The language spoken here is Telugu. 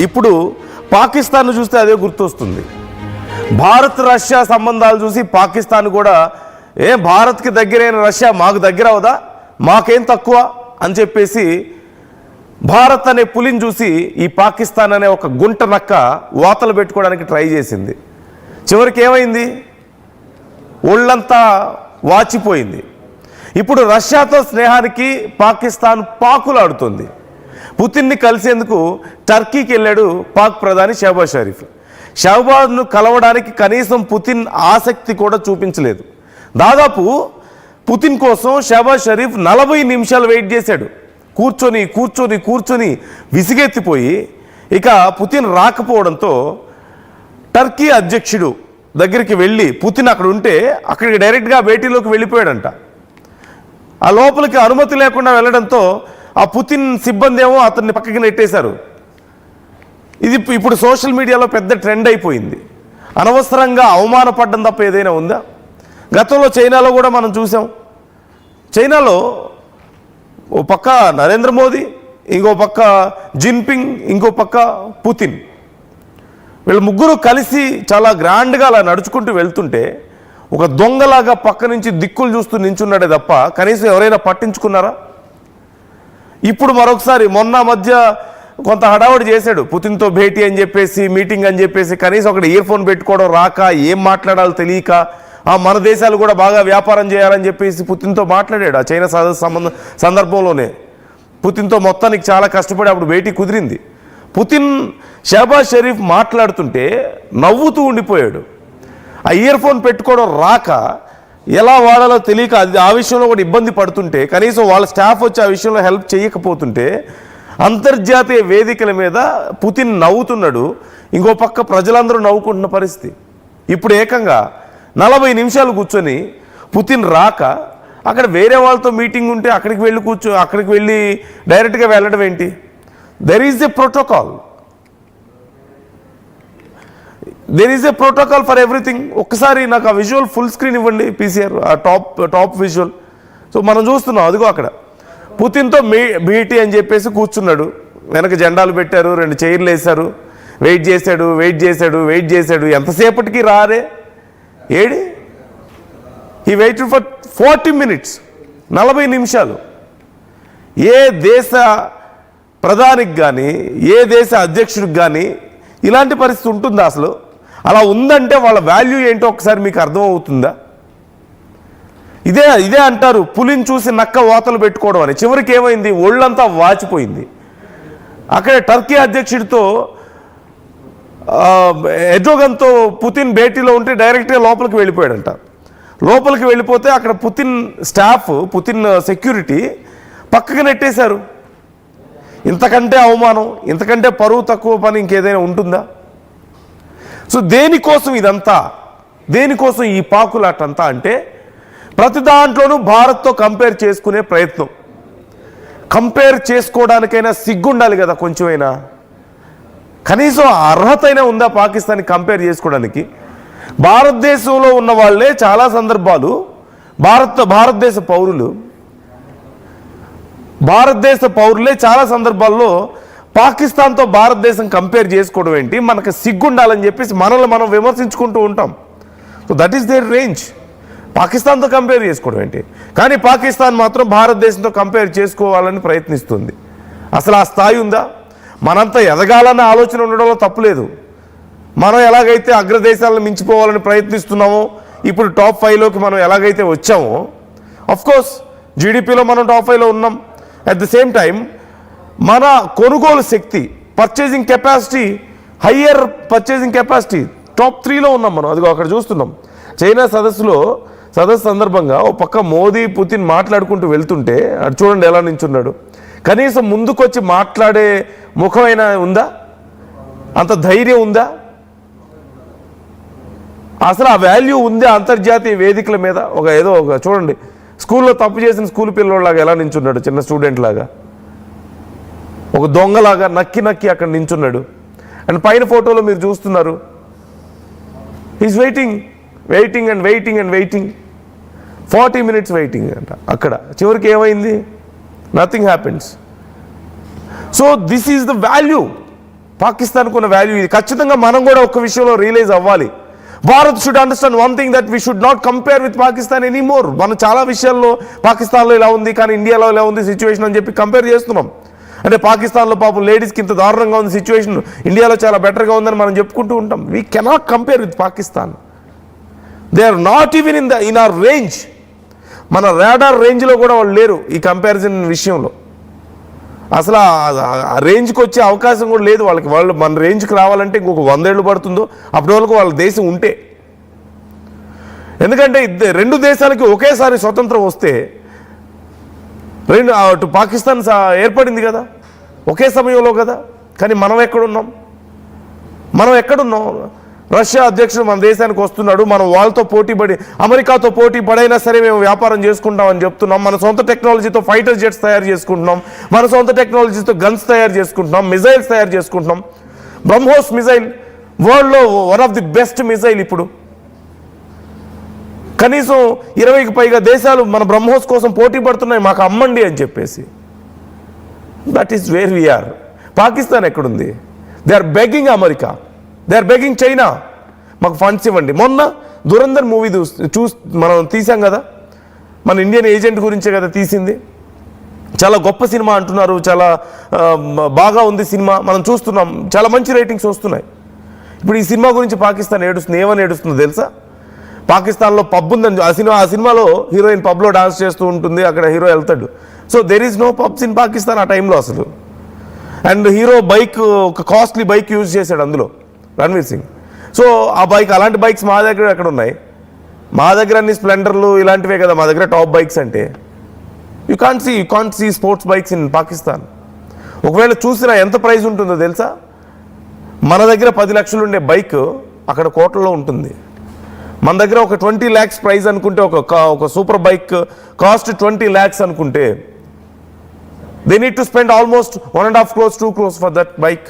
ఇప్పుడు పాకిస్తాన్ చూస్తే అదే గుర్తొస్తుంది. భారత్ రష్యా సంబంధాలు చూసి పాకిస్తాన్ కూడా భారత్కి దగ్గరైన రష్యా మాకు దగ్గర అవదా, మాకేం తక్కువ అని చెప్పేసి భారత్ అనే పులిని చూసి ఈ పాకిస్తాన్ అనే ఒక గుంట నక్క వాతలు పెట్టుకోవడానికి ట్రై చేసింది. చివరికి ఏమైంది? ఒళ్ళంతా వాచిపోయింది. ఇప్పుడు రష్యాతో స్నేహానికి పాకిస్తాన్ పాకులాడుతుంది. పుతిన్ని కలిసేందుకు టర్కీకి వెళ్ళాడు పాక్ ప్రధాని షహబాజ్ షరీఫ్. షహబాజ్ను కలవడానికి కనీసం పుతిన్ ఆసక్తి కూడా చూపించలేదు. దాదాపు పుతిన్ కోసం షహబాజ్ షరీఫ్ 40 నిమిషాలు వెయిట్ చేశాడు. కూర్చొని కూర్చొని కూర్చొని విసిగెత్తిపోయి ఇక పుతిన్ రాకపోవడంతో టర్కీ అధ్యక్షుడు దగ్గరికి వెళ్ళి పుతిన్ అక్కడ ఉంటే అక్కడికి డైరెక్ట్గా భేటీలోకి వెళ్ళిపోయాడంట. ఆ లోపలికి అనుమతి లేకుండా వెళ్ళడంతో ఆ పుతిన్ సిబ్బంది ఏమో అతన్ని పక్కకి నెట్టేశారు. ఇది ఇప్పుడు సోషల్ మీడియాలో పెద్ద ట్రెండ్ అయిపోయింది. అనవసరంగా అవమానపడ్డం తప్ప ఏదైనా ఉందా? గతంలో చైనాలో కూడా మనం చూసాం. చైనాలో ఓ పక్క నరేంద్ర మోదీ, ఇంకో పక్క జిన్పింగ్, ఇంకో పక్క పుతిన్, వీళ్ళు ముగ్గురు కలిసి చాలా గ్రాండ్గా అలా నడుచుకుంటూ వెళ్తుంటే ఒక దొంగలాగా పక్క నుంచి దిక్కులు చూస్తూ నించున్నాడే తప్ప కనీసం ఎవరైనా పట్టించుకున్నారా? ఇప్పుడు మరొకసారి మొన్న మధ్య కొంత హడావుడి చేశాడు పుతిన్తో భేటీ అని చెప్పేసి, మీటింగ్ అని చెప్పేసి. కనీసం అక్కడ ఇయర్ ఫోన్ పెట్టుకోవడం రాక, ఏం మాట్లాడాలో తెలియక, మన దేశాలు కూడా బాగా వ్యాపారం చేయాలని చెప్పేసి పుతిన్తో మాట్లాడాడు. ఆ చైనా సందర్భంలోనే పుతిన్తో మొత్తానికి చాలా కష్టపడి అప్పుడు భేటీ కుదిరింది. పుతిన్ షహబాజ్ షరీఫ్ మాట్లాడుతుంటే నవ్వుతూ ఉండిపోయాడు. ఆ ఇయర్ ఫోన్ పెట్టుకోవడం రాక, ఎలా వాడాలో తెలియక ఆ విషయంలో కూడా ఇబ్బంది పడుతుంటే, కనీసం వాళ్ళ స్టాఫ్ వచ్చి ఆ విషయంలో హెల్ప్ చేయకపోతుంటే అంతర్జాతీయ వేదికల మీద పుతిన్ నవ్వుతున్నాడు, ఇంకో పక్క ప్రజలందరూ నవ్వుకుంటున్న పరిస్థితి. ఇప్పుడు ఏకంగా 40 నిమిషాలు కూర్చొని పుతిన్ రాక అక్కడ వేరే వాళ్ళతో మీటింగ్ ఉంటే అక్కడికి వెళ్ళి డైరెక్ట్గా వెళ్ళడం ఏంటి? There is a protocol, for everything. ఒక్కసారి నాకు ఆ విజువల్ ఫుల్ స్క్రీన్ ఇవ్వండి పీసీఆర్, ఆ టాప్ విజువల్. సో మనం చూస్తున్నాం, అదిగో అక్కడ పుతిన్తో భేటీ అని చెప్పేసి కూర్చున్నాడు. వెనక జెండాలు పెట్టారు, 2 చైర్లు వేశారు. వెయిట్ చేశాడు. ఎంతసేపటికి రారే AD? He waited for 40 minutes, 40 నిమిషాలు. ఏ దేశ ప్రధానికి కానీ, ఏ దేశ అధ్యక్షుడికి కానీ ఇలాంటి పరిస్థితి ఉంటుందా అసలు? అలా ఉందంటే వాళ్ళ వాల్యూ ఏంటో ఒకసారి మీకు అర్థమవుతుందా? ఇదే అంటారు పులిని చూసి నక్క వాతలు పెట్టుకోవడం అని. చివరికి ఏమైంది? ఒళ్ళంతా వాచిపోయింది. అక్కడే టర్కీ అధ్యక్షుడితో ఎర్డోగన్తో పుతిన్ భేటీలో ఉంటే డైరెక్ట్గా లోపలికి వెళ్ళిపోయాడంట. లోపలికి వెళ్ళిపోతే అక్కడ పుతిన్ స్టాఫ్, పుతిన్ సెక్యూరిటీ పక్కకి నెట్టేశారు. ఇంతకంటే అవమానం, ఇంతకంటే పరువు తక్కువ పని ఇంకేదైనా ఉంటుందా? సో దేనికోసం ఇదంతా? దేనికోసం ఈ పాకులాటంతా అంటే ప్రతి దాంట్లోనూ భారత్తో కంపేర్ చేసుకునే ప్రయత్నం. కంపేర్ చేసుకోవడానికైనా సిగ్గుండాలి కదా కొంచెమైనా. కనీసం అర్హత అయినా ఉందా పాకిస్తాన్ని కంపేర్ చేసుకోవడానికి? భారతదేశంలో ఉన్న వాళ్ళే చాలా సందర్భాలు భారతదేశ పౌరులే చాలా సందర్భాల్లో పాకిస్తాన్తో భారతదేశం కంపేర్ చేసుకోవడం ఏంటి, మనకు సిగ్గుండాలని చెప్పేసి మనల్ని మనం విమర్శించుకుంటూ ఉంటాం. So that is their range. పాకిస్తాన్తో కంపేర్ చేసుకోవడం ఏంటి? కానీ పాకిస్తాన్ మాత్రం భారతదేశంతో కంపేర్ చేసుకోవాలని ప్రయత్నిస్తుంది. అసలు ఆ స్థాయి ఉందా? మనంతా ఎదగాలన్న ఆలోచన ఉండడంలో తప్పులేదు. మనం ఎలాగైతే అగ్రదేశాలను మించిపోవాలని ప్రయత్నిస్తున్నామో, ఇప్పుడు టాప్ 5లోకి మనం ఎలాగైతే వచ్చామో, అఫ్కోర్స్ జీడిపిలో మనం టాప్ 5లో ఉన్నాం. అట్ ద సేమ్ టైం మన కొనుగోలు శక్తి, purchasing capacity, higher purchasing capacity top 3లో ఉన్నాం మనం. అదిగో అక్కడ చూస్తున్నాం. చైనా సదస్సు సందర్భంగా ఓ పక్క మోదీ పుతిన్ మాట్లాడుకుంటూ వెళ్తుంటే అటు చూడండి ఎలా నించున్నాడు. కనీసం ముందుకొచ్చి మాట్లాడే ముఖమైనా ఉందా? అంత ధైర్యం ఉందా? అసలు ఆ వాల్యూ ఉందా అంతర్జాతీయ వేదికల మీద? ఏదో చూడండి, స్కూల్లో తప్పు చేసిన స్కూల్ పిల్లలాగా ఎలా నించున్నాడు, చిన్న స్టూడెంట్ లాగా, ఒక దొంగలాగా నక్కి అక్కడ నించున్నాడు. అండ్ పైన ఫోటోలో మీరు చూస్తున్నారు, హీస్ వెయిటింగ్ 40 minutes వెయిటింగ్ అంట. అక్కడ చివరికి ఏమైంది? Nothing happens. So this is the value. పాకిస్తాన్కు ఉన్న వాల్యూ ఇది. ఖచ్చితంగా మనం కూడా ఒక్క విషయంలో రియలైజ్ అవ్వాలి. Bharat should understand one thing, that we should not compare with Pakistan anymore. మనం చాలా విషయాల్లో పాకిస్తాన్లో ఇలా ఉంది కానీ ఇండియాలో ఇలా ఉంది సిచ్యువేషన్ అని చెప్పి కంపేర్ చేస్తున్నాం. అంటే పాకిస్తాన్లో పాపం లేడీస్కి ఇంత దారుణంగా ఉంది సిచ్యువేషన్, ఇండియాలో చాలా బెటర్గా ఉందని మనం చెప్పుకుంటూ ఉంటాం. We cannot compare with Pakistan. They are not even in our range. మన రాడార్ రేంజ్లో కూడా వాళ్ళు లేరు ఈ కంపారిజన్ విషయంలో. అసలు ఆ రేంజ్కి వచ్చే అవకాశం కూడా లేదు వాళ్ళకి. వాళ్ళు మన రేంజ్కి రావాలంటే ఇంకొక 100 ఏళ్ళు పడుతుందో అప్పటి వరకు వాళ్ళ దేశం ఉంటే. ఎందుకంటే రెండు దేశాలకి ఒకేసారి స్వతంత్రం వస్తే అటు పాకిస్తాన్ ఏర్పడింది కదా ఒకే సమయంలో కదా. కానీ మనం ఎక్కడున్నాం? రష్యా అధ్యక్షుడు మన దేశానికి వస్తున్నాడు, మనం వాళ్ళతో పోటీపడి అమెరికాతో పోటీ పడైనా సరే మేము వ్యాపారం చేసుకుంటామని చెప్తున్నాం. మన సొంత టెక్నాలజీతో ఫైటర్ జెట్స్ తయారు చేసుకుంటున్నాం, మన సొంత టెక్నాలజీతో గన్స్ తయారు చేసుకుంటున్నాం, మిజైల్స్ తయారు చేసుకుంటున్నాం. బ్రహ్మోస్ మిజైల్ వరల్డ్లో one of the best missile. ఇప్పుడు కనీసం 20కి పైగా దేశాలు మన బ్రహ్మోస్ కోసం పోటీ పడుతున్నాయి, మాకు అమ్మండి అని చెప్పేసి. That is where we are. Pakistan ఎక్కడుంది? They are begging America, they are begging China, మాకు ఫండ్స్ ఇవ్వండి. మొన్న దురంధర్ మూవీ మనం తీసాం కదా, మన ఇండియన్ ఏజెంట్ గురించే కదా తీసింది. చాలా గొప్ప సినిమా అంటున్నారు, చాలా బాగా ఉంది సినిమా, మనం చూస్తున్నాం, చాలా మంచి రేటింగ్స్ వస్తున్నాయి. ఇప్పుడు ఈ సినిమా గురించి పాకిస్తాన్ ఏడుస్తుంది. ఏమని ఏడుస్తుందో తెలుసా? పాకిస్తాన్లో పబ్ ఉందని, ఆ సినిమాలో హీరోయిన్ పబ్లో డాన్స్ చేస్తూ ఉంటుంది, అక్కడ హీరో వెళ్తాడు. So there is no pubs in Pakistan ఆ టైంలో అసలు. అండ్ హీరో బైక్, ఒక కాస్ట్లీ బైక్ యూజ్ చేశాడు అందులో, రణ్వీర్ సింగ్. సో ఆ బైక్, అలాంటి బైక్స్ మా దగ్గర ఎక్కడ ఉన్నాయి? మా దగ్గర అన్ని స్ప్లెండర్లు ఇలాంటివే కదా మా దగ్గర టాప్ బైక్స్ అంటే. You can't see sports bikes in Pakistan. ఒకవేళ చూసినా ఎంత ప్రైస్ ఉంటుందో తెలుసా? మన దగ్గర 10 లక్షలు ఉండే బైక్ అక్కడ కోట్లలో ఉంటుంది. మన దగ్గర ఒక 20 lakhs ప్రైస్ అనుకుంటే, ఒక సూపర్ బైక్ కాస్ట్ 20 lakhs అనుకుంటే, they need to spend almost 1.5 crores 2 crores for that bike.